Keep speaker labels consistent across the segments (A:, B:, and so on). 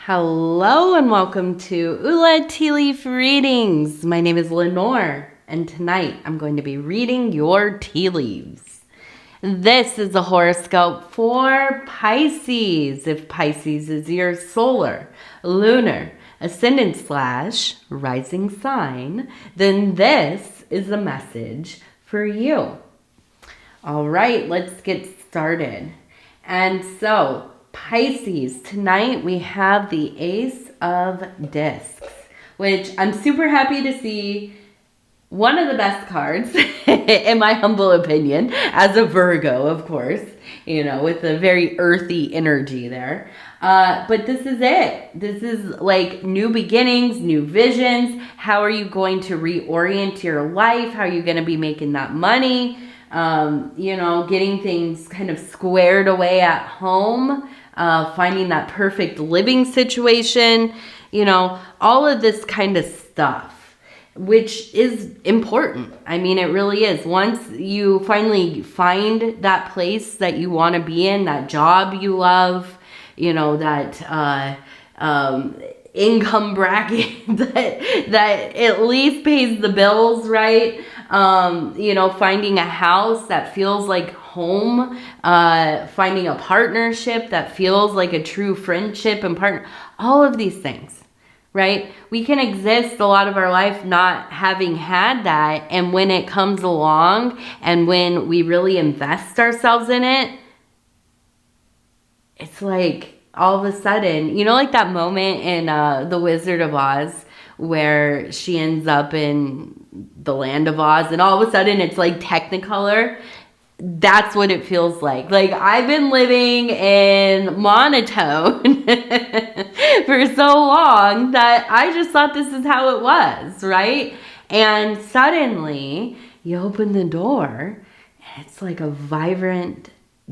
A: Hello and welcome to Ula Tea Leaf Readings. My name is Lenor, and tonight I'm going to be reading your tea leaves. This is a horoscope for Pisces. If Pisces is your solar, lunar, ascendant / rising sign, then this is a message for you. All right, let's get started. And so, Pisces, tonight we have the Ace of Discs, which I'm super happy to see. One of the best cards, in my humble opinion, as a Virgo, of course, with a very earthy energy there. But this is it. This is like new beginnings, new visions. How are you going to reorient your life? How are you going to be making that money? Getting things kind of squared away at home, finding that perfect living situation, all of this kind of stuff, which is important. I mean, it really is. Once you finally find that place that you want to be in, that job you love, that income bracket that at least pays the bills, right? Finding a house that feels like home, finding a partnership that feels like a true friendship and partner, all of these things, right? We can exist a lot of our life not having had that. And when it comes along and when we really invest ourselves in it, it's like all of a sudden, like that moment in The Wizard of Oz where she ends up in the land of Oz and all of a sudden it's like Technicolor. That's what it feels like. Like I've been living in monotone for so long that I just thought this is how it was, right? And suddenly you open the door and it's like a vibrant,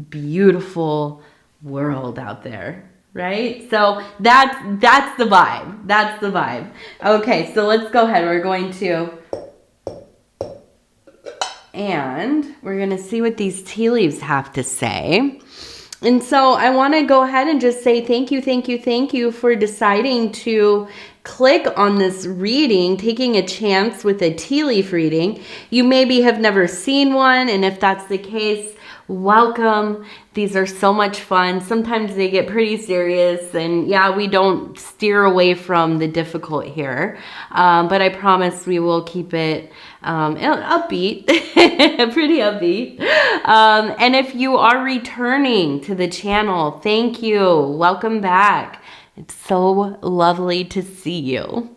A: beautiful world out there. Right? So that's the vibe. That's the vibe. Okay, so let's go ahead. We're going to see what these tea leaves have to say. And so I want to go ahead and just say thank you for deciding to click on this reading, taking a chance with a tea leaf reading. You maybe have never seen one, and if that's the case, welcome. These are so much fun. Sometimes they get pretty serious, and yeah, we don't steer away from the difficult here, but I promise we will keep it upbeat, pretty upbeat. And if you are returning to the channel, thank you. Welcome back. It's so lovely to see you.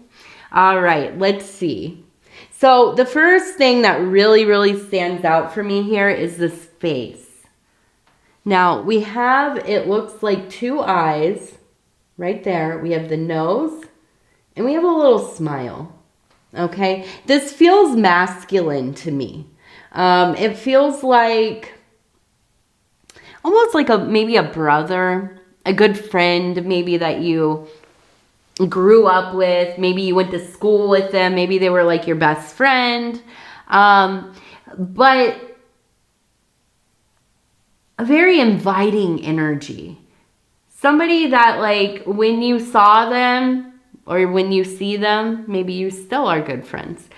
A: All right, let's see. So the first thing that really stands out for me here is this face. Now we have, it looks like two eyes right there. We have the nose and we have a little smile. Okay. This feels masculine to me. It feels like almost like maybe a brother, a good friend, maybe that you grew up with. Maybe you went to school with them. Maybe they were like your best friend. But a very inviting energy. Somebody that like when you saw them or when you see them, maybe you still are good friends.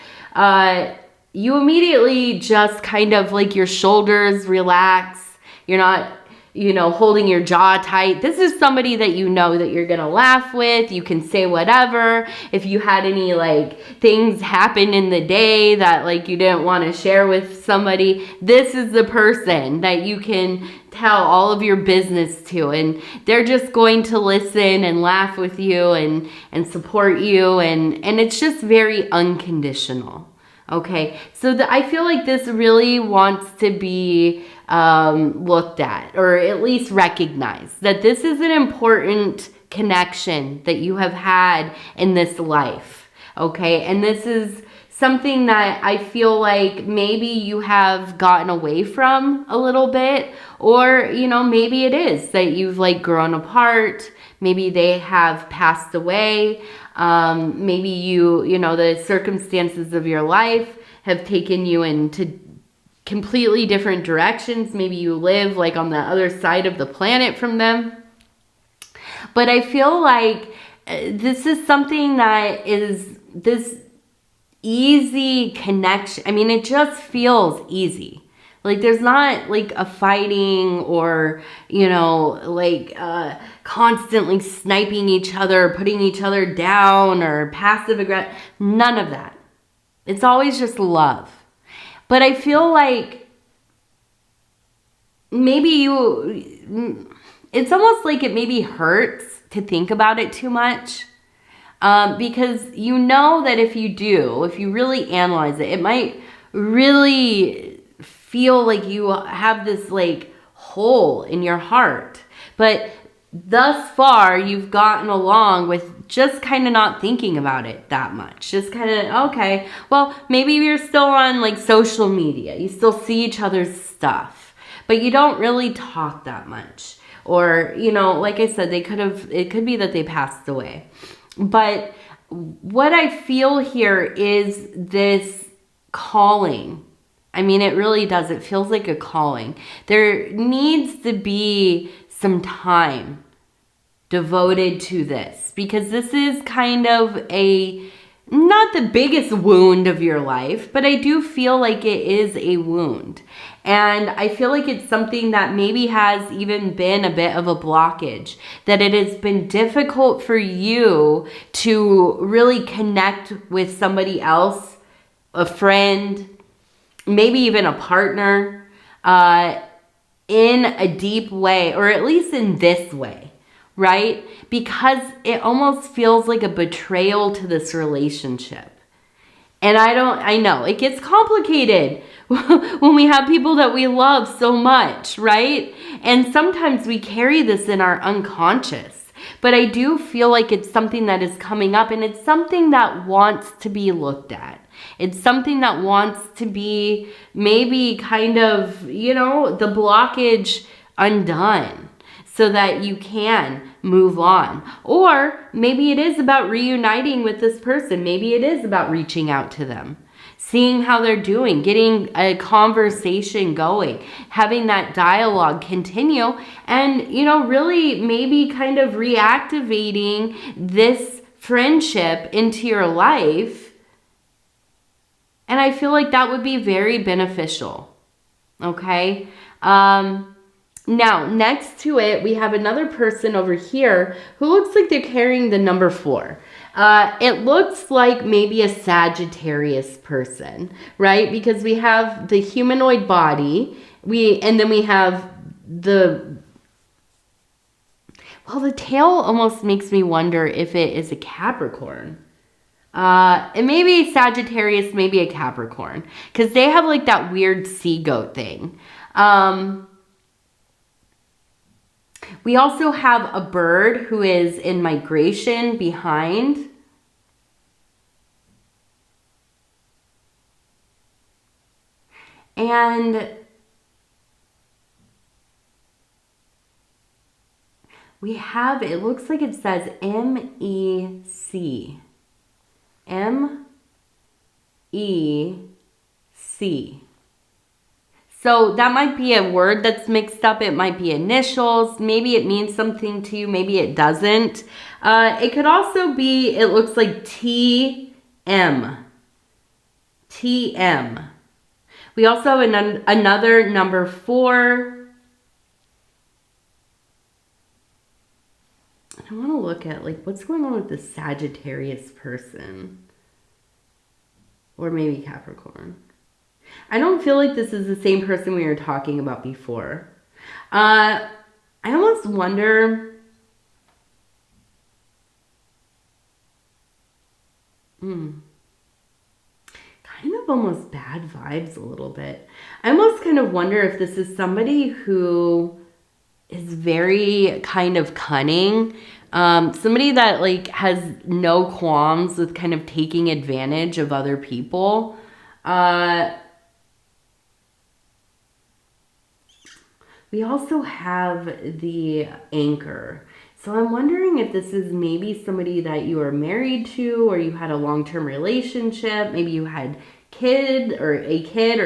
A: You immediately just kind of like your shoulders relax. You're not, holding your jaw tight. This is somebody that you know that you're going to laugh with. You can say whatever. If you had any like things happen in the day that like you didn't want to share with somebody, this is the person that you can tell all of your business to, and they're just going to listen and laugh with you and support you, and it's just very unconditional. Okay, so I feel like this really wants to be looked at, or at least recognized, that this is an important connection that you have had in this life. Okay, and this is something that I feel like maybe you have gotten away from a little bit, or maybe it is that you've like grown apart. Maybe they have passed away. Maybe the circumstances of your life have taken you into completely different directions. Maybe you live like on the other side of the planet from them. But I feel like this is something that is this easy connection. I mean, it just feels easy. Like there's not like a fighting or, you know, like constantly sniping each other, putting each other down or passive aggressive. None of that. It's always just love. But I feel like maybe it's almost like it maybe hurts to think about it too much. Because you know that if you really analyze it, it might really feel like you have this like hole in your heart. But thus far, you've gotten along with just kind of not thinking about it that much. Just kind of, okay, well, maybe you're still on like social media. You still see each other's stuff, but you don't really talk that much. Or, you know, like I said, it could be that they passed away. But what I feel here is this calling. I mean, it really does. It feels like a calling. There needs to be some time devoted to this because this is kind of not the biggest wound of your life, but I do feel like it is a wound. And I feel like it's something that maybe has even been a bit of a blockage, that it has been difficult for you to really connect with somebody else, a friend, maybe even a partner, in a deep way, or at least in this way, right? Because it almost feels like a betrayal to this relationship. And I know it gets complicated when we have people that we love so much, right? And sometimes we carry this in our unconscious. But I do feel like it's something that is coming up, and it's something that wants to be looked at. It's something that wants to be maybe kind of, you know, the blockage undone so that you can move on. Or maybe it is about reuniting with this person. Maybe it is about reaching out to them, seeing how they're doing, getting a conversation going, having that dialogue continue, and, you know, really maybe kind of reactivating this friendship into your life. And I feel like that would be very beneficial. Okay? Now, next to it, we have another person over here who looks like they're carrying the number 4. It looks like maybe a Sagittarius person, right? Because we have the humanoid body, and then we have the tail almost makes me wonder if it is a Capricorn. It may be Sagittarius, maybe a Capricorn, because they have like that weird sea goat thing. We also have a bird who is in migration behind. And we have, it looks like it says M-E-C. M-E-C. So that might be a word that's mixed up. It might be initials. Maybe it means something to you. Maybe it doesn't. It could also be, it looks like T-M. T-M. We also have another number 4. I want to look at like what's going on with the Sagittarius person. Or maybe Capricorn. I don't feel like this is the same person we were talking about before. I almost wonder... kind of almost bad vibes a little bit. I almost kind of wonder if this is somebody who is very kind of cunning. Somebody that like has no qualms with kind of taking advantage of other people. We also have the Anchor. So I'm wondering if this is maybe somebody that you are married to, or you had a long-term relationship. Maybe you had a kid or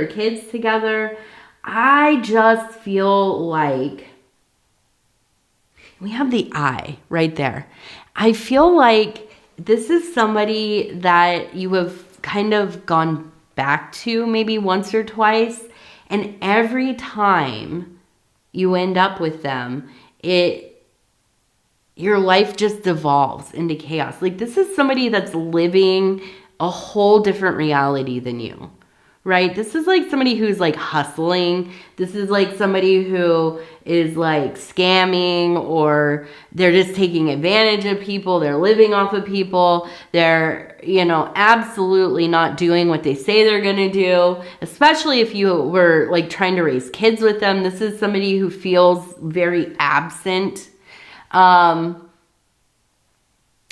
A: kids together. I just feel like we have the I right there. I feel like this is somebody that you have kind of gone back to maybe once or twice. And every time you end up with them, your life just devolves into chaos. Like, this is somebody that's living a whole different reality than you, right? This is like somebody who's like hustling. This is like somebody who is like scamming, or they're just taking advantage of people. They're living off of people. They're, absolutely not doing what they say they're going to do, especially if you were like trying to raise kids with them. This is somebody who feels very absent. And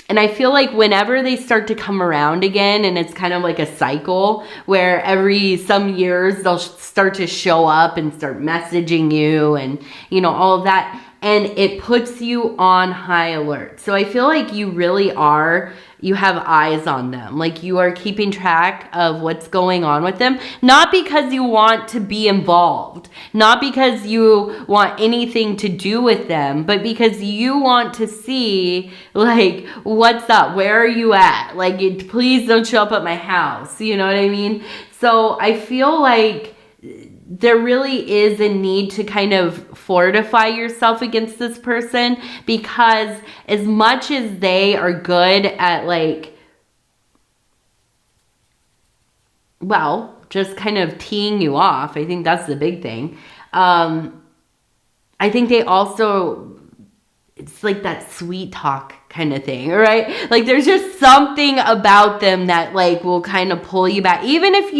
A: I feel like whenever they start to come around again, and it's kind of like a cycle where every some years they'll start to show up and start messaging you and, all of that. And it puts you on high alert. So I feel like you really you have eyes on them. Like, you are keeping track of what's going on with them. Not because you want to be involved. Not because you want anything to do with them. But because you want to see, like, what's up? Where are you at? Like, please don't show up at my house. You know what I mean? So I feel like there really is a need to kind of fortify yourself against this person, because as much as they are good at just kind of teeing you off, I think that's the big thing. I think they also, it's like that sweet talk kind of thing, right? Like, there's just something about them that will kind of pull you back, even if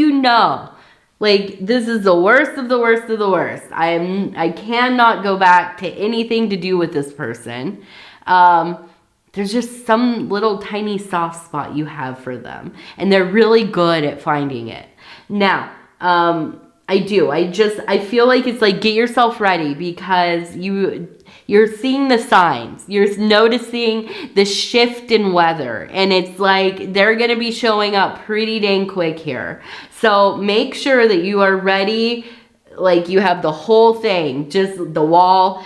A: this is the worst of the worst of the worst. I cannot go back to anything to do with this person. There's just some little tiny soft spot you have for them, and they're really good at finding it. Now, I feel like it's like, get yourself ready, because you're seeing the signs. You're noticing the shift in weather, and it's like they're going to be showing up pretty dang quick here. So make sure that you are ready. Like, you have the whole thing, just the wall,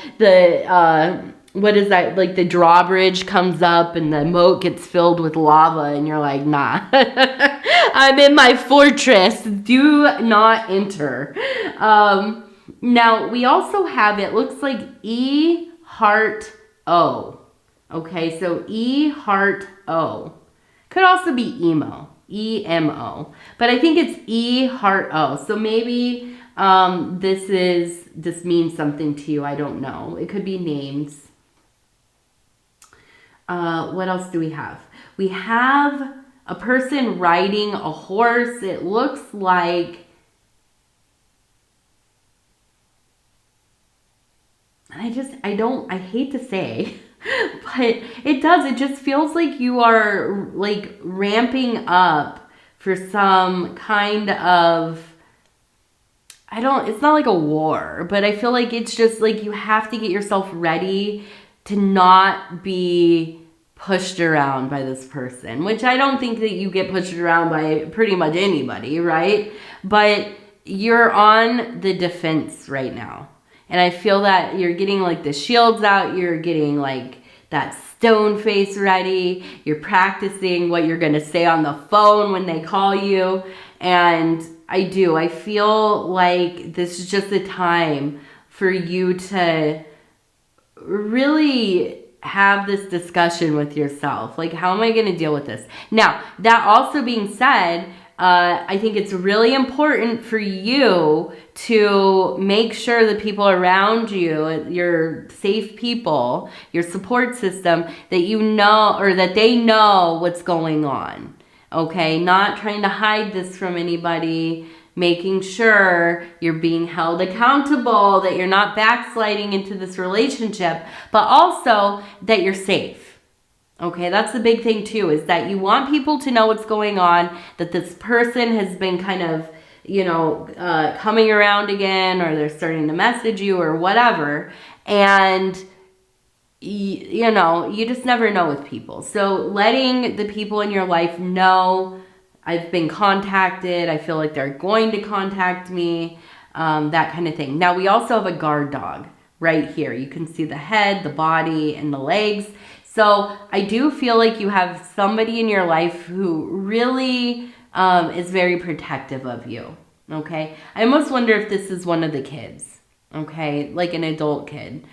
A: what is that? Like, the drawbridge comes up and the moat gets filled with lava, and you're like, nah, I'm in my fortress. Do not enter. Now, we also have, it looks like E heart O. Okay, so E heart O. Could also be emo. E-M-O. But I think it's E heart O. So maybe this means something to you. I don't know. It could be names. What else do we have? We have a person riding a horse. It looks like, I hate to say, but it does. It just feels like you are like ramping up for some kind of, it's not like a war, but I feel like it's just like you have to get yourself ready to not be pushed around by this person, which I don't think that you get pushed around by pretty much anybody, right? But you're on the defense right now. And I feel that you're getting like the shields out. You're getting like that stone face ready. You're practicing what you're going to say on the phone when they call you. And I feel like this is just a time for you to really have this discussion with yourself. Like, how am I going to deal with this? Now, that also being said, I think it's really important for you to make sure the people around you, your safe people, your support system, that you know, or that they know what's going on. Okay? Not trying to hide this from anybody, making sure you're being held accountable, that you're not backsliding into this relationship, but also that you're safe. Okay, that's the big thing too, is that you want people to know what's going on, that this person has been kind of, coming around again, or they're starting to message you or whatever. And, you just never know with people. So letting the people in your life know, I've been contacted, I feel like they're going to contact me, that kind of thing. Now, we also have a guard dog right here. You can see the head, the body, and the legs. So I do feel like you have somebody in your life who really is very protective of you. Okay. I almost wonder if this is one of the kids. Okay. Like an adult kid.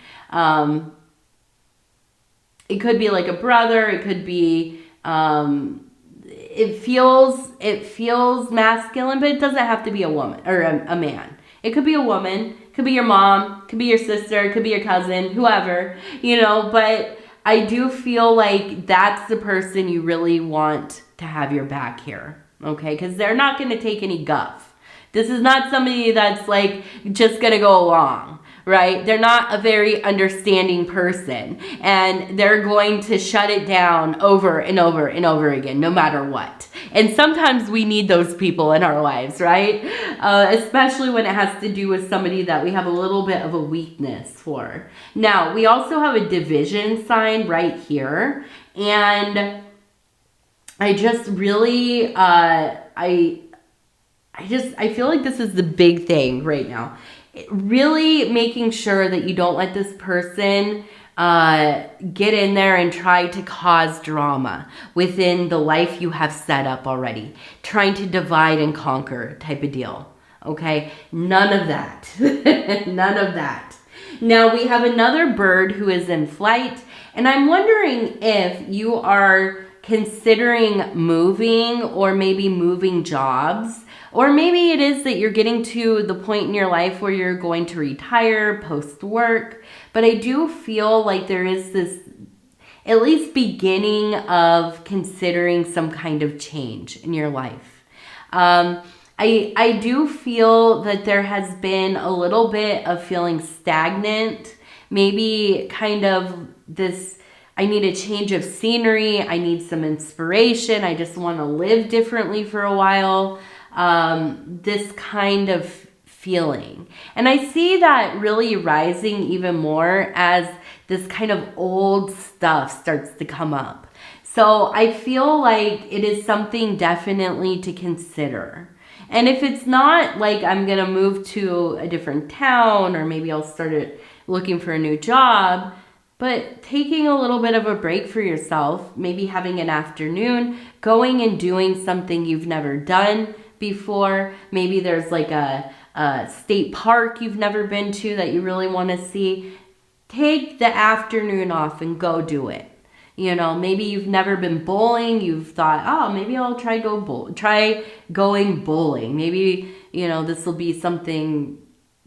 A: It could be like a brother. It could be, it feels masculine, but it doesn't have to be a woman or a man. It could be a woman, could be your mom, could be your sister, could be your cousin, whoever, but I do feel like that's the person you really want to have your back here. Okay. Cause they're not going to take any guff. This is not somebody that's like just going to go along. Right? They're not a very understanding person, and they're going to shut it down over and over and over again, no matter what. And sometimes we need those people in our lives, right? Especially when it has to do with somebody that we have a little bit of a weakness for. Now, we also have a division sign right here, and I just really, I feel like this is the big thing right now. Really making sure that you don't let this person get in there and try to cause drama within the life you have set up already. Trying to divide and conquer type of deal. Okay? None of that. None of that. Now we have another bird who is in flight, and I'm wondering if you are considering moving or maybe moving jobs. Or maybe it is that you're getting to the point in your life where you're going to retire post-work. But I do feel like there is this, at least beginning of considering some kind of change in your life. I do feel that there has been a little bit of feeling stagnant. Maybe kind of this, I need a change of scenery. I need some inspiration. I just want to live differently for a while. This kind of feeling. And I see that really rising even more as this kind of old stuff starts to come up. So I feel like it is something definitely to consider. And if it's not like I'm going to move to a different town, or maybe I'll start looking for a new job, but taking a little bit of a break for yourself, maybe having an afternoon, going and doing something you've never done before. Maybe there's like a state park you've never been to that you really want to see. Take the afternoon off and go do it. Maybe you've never been bowling. You've thought, oh, maybe I'll try going bowling. Maybe, this will be something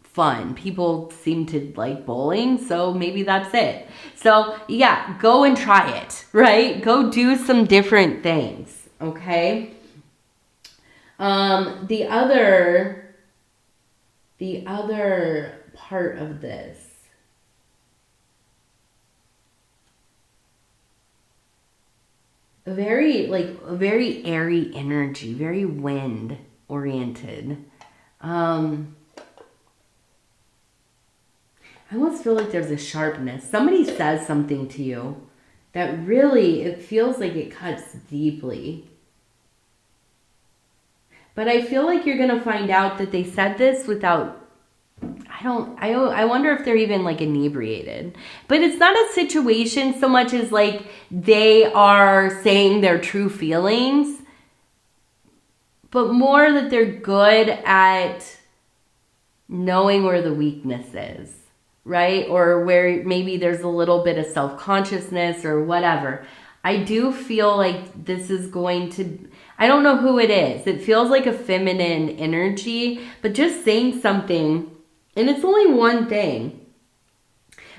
A: fun. People seem to like bowling, so maybe that's it. So yeah, go and try it, right? Go do some different things, okay? The other part of this, a very airy energy, very wind oriented. I almost feel like there's a sharpness. Somebody says something to you that really, it feels like it cuts deeply. But I feel like you're going to find out that they said this without, I wonder if they're even like inebriated. But it's not a situation so much as like they are saying their true feelings, but more that they're good at knowing where the weakness is, right? Or where maybe there's a little bit of self-consciousness or whatever. I do feel like this is going to, I don't know who it is. It feels like a feminine energy, but just saying something, and it's only one thing.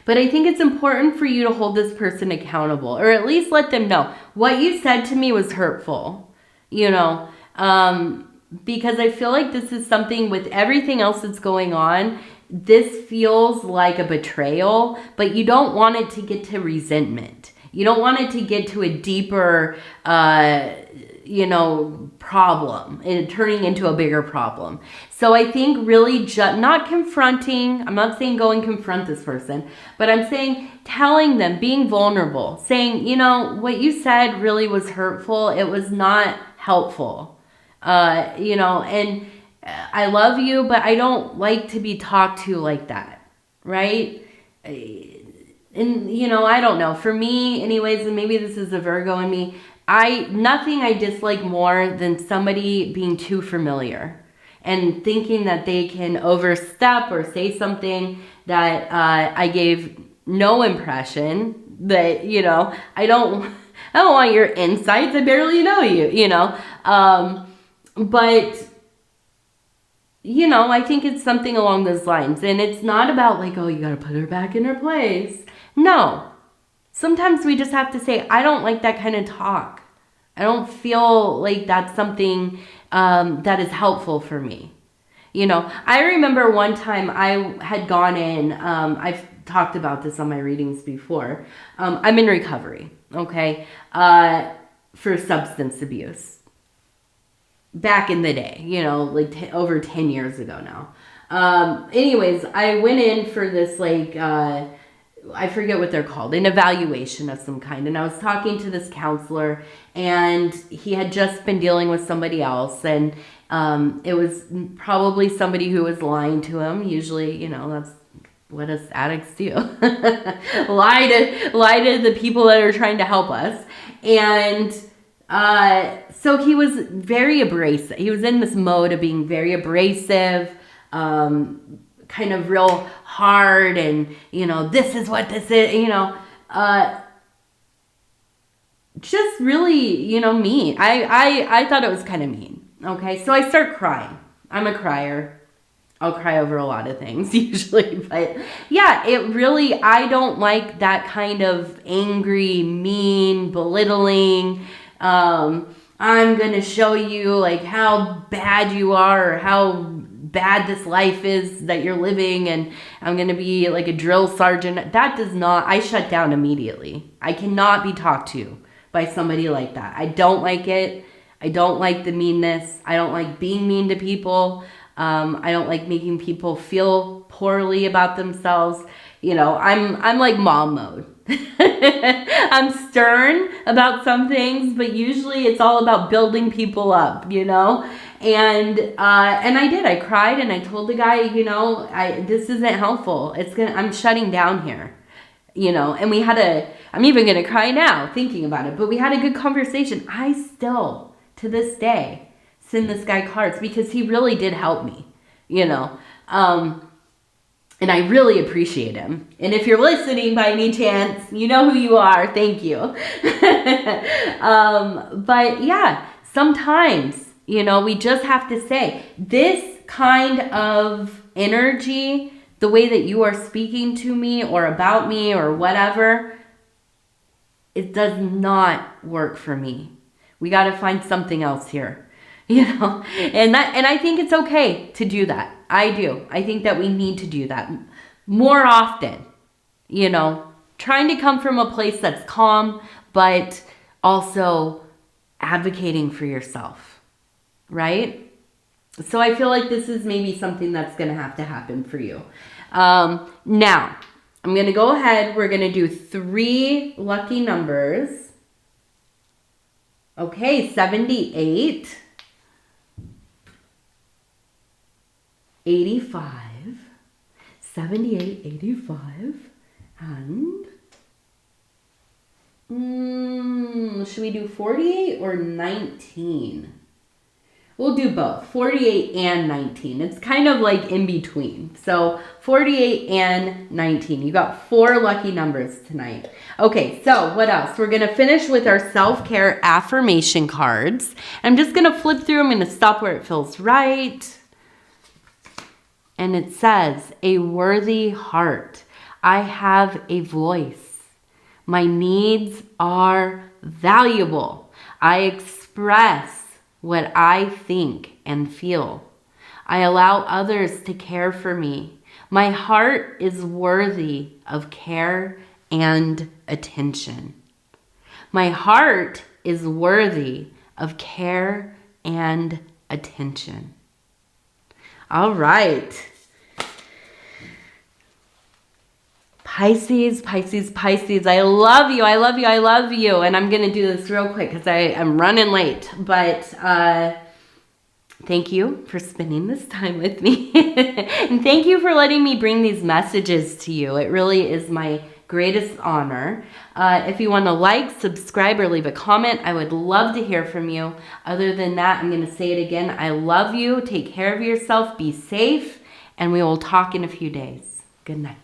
A: But I think it's important for you to hold this person accountable, or at least let them know what you said to me was hurtful, because I feel like this is something with everything else that's going on. This feels like a betrayal, but you don't want it to get to resentment. You don't want it to get to a deeper, problem and turning into a bigger problem. So I think really not confronting. I'm not saying go and confront this person, but I'm saying telling them, being vulnerable, saying, what you said really was hurtful. It was not helpful, and I love you, but I don't like to be talked to like that, right? and you know, I don't know. For me, anyways, and maybe this is the Virgo in me, nothing I dislike more than somebody being too familiar and thinking that they can overstep or say something that I gave no impression that, you know, I don't want your insights. I barely know you, you know. But you know, I think it's something along those lines. And it's not about like, oh, you got to put her back in her place. No. Sometimes we just have to say, I don't like that kind of talk. I don't feel like that's something that is helpful for me. You know, I remember one time I had gone in, I've talked about this on my readings before. I'm in recovery, okay, for substance abuse. Back in the day, you know, like over 10 years ago now. Anyways, I went in for this, like, I forget what they're called, an evaluation of some kind. And I was talking to this counselor, and he had just been dealing with somebody else. And it was probably somebody who was lying to him. Usually, you know, that's what us addicts do. lie to the people that are trying to help us. And so he was very abrasive. He was in this mode of being very abrasive, kind of real hard, and, you know, this is what this is, you know, just really, you know, mean. I thought it was kind of mean. Okay. So I start crying. I'm a crier. I'll cry over a lot of things usually, but yeah, it really, I don't like that kind of angry, mean, belittling, I'm going to show you like how bad you are, or how bad this life is that you're living, and I'm going to be like a drill sergeant. That does not, I shut down immediately. I cannot be talked to by somebody like that. I don't like it. I don't like the meanness. I don't like being mean to people. I don't like making people feel poorly about themselves. You know, I'm like mom mode. I'm stern about some things, but usually it's all about building people up, you know? And I cried, and I told the guy, you know, this isn't helpful. I'm shutting down here, you know? And I'm even going to cry now thinking about it, but we had a good conversation. I still, to this day, send this guy cards because he really did help me, you know? And I really appreciate him. And if you're listening by any chance, you know who you are. Thank you. But yeah, sometimes, you know, we just have to say this kind of energy, the way that you are speaking to me or about me or whatever, it does not work for me. We got to find something else here, you know, and I think it's okay to do that. I do. I think that we need to do that more often, you know, trying to come from a place that's calm, but also advocating for yourself, right? So I feel like this is maybe something that's going to have to happen for you. Now, I'm going to go ahead. We're going to do 3 lucky numbers. Okay, 78. 85, 78, 85, and should we do 48 or 19? We'll do both, 48 and 19. It's kind of like in between. So 48 and 19. You got 4 lucky numbers tonight. Okay, so what else? We're going to finish with our self-care affirmation cards. I'm just going to flip through. I'm going to stop where it feels right. And it says, a worthy heart. I have a voice. My needs are valuable. I express what I think and feel. I allow others to care for me. My heart is worthy of care and attention. My heart is worthy of care and attention. All right. Pisces, Pisces, Pisces. I love you. I love you. I love you. And I'm going to do this real quick because I'm running late. But thank you for spending this time with me. And thank you for letting me bring these messages to you. It really is my greatest honor. If you want to like, subscribe, or leave a comment, I would love to hear from you. Other than that, I'm going to say it again. I love you. Take care of yourself. Be safe. And we will talk in a few days. Good night.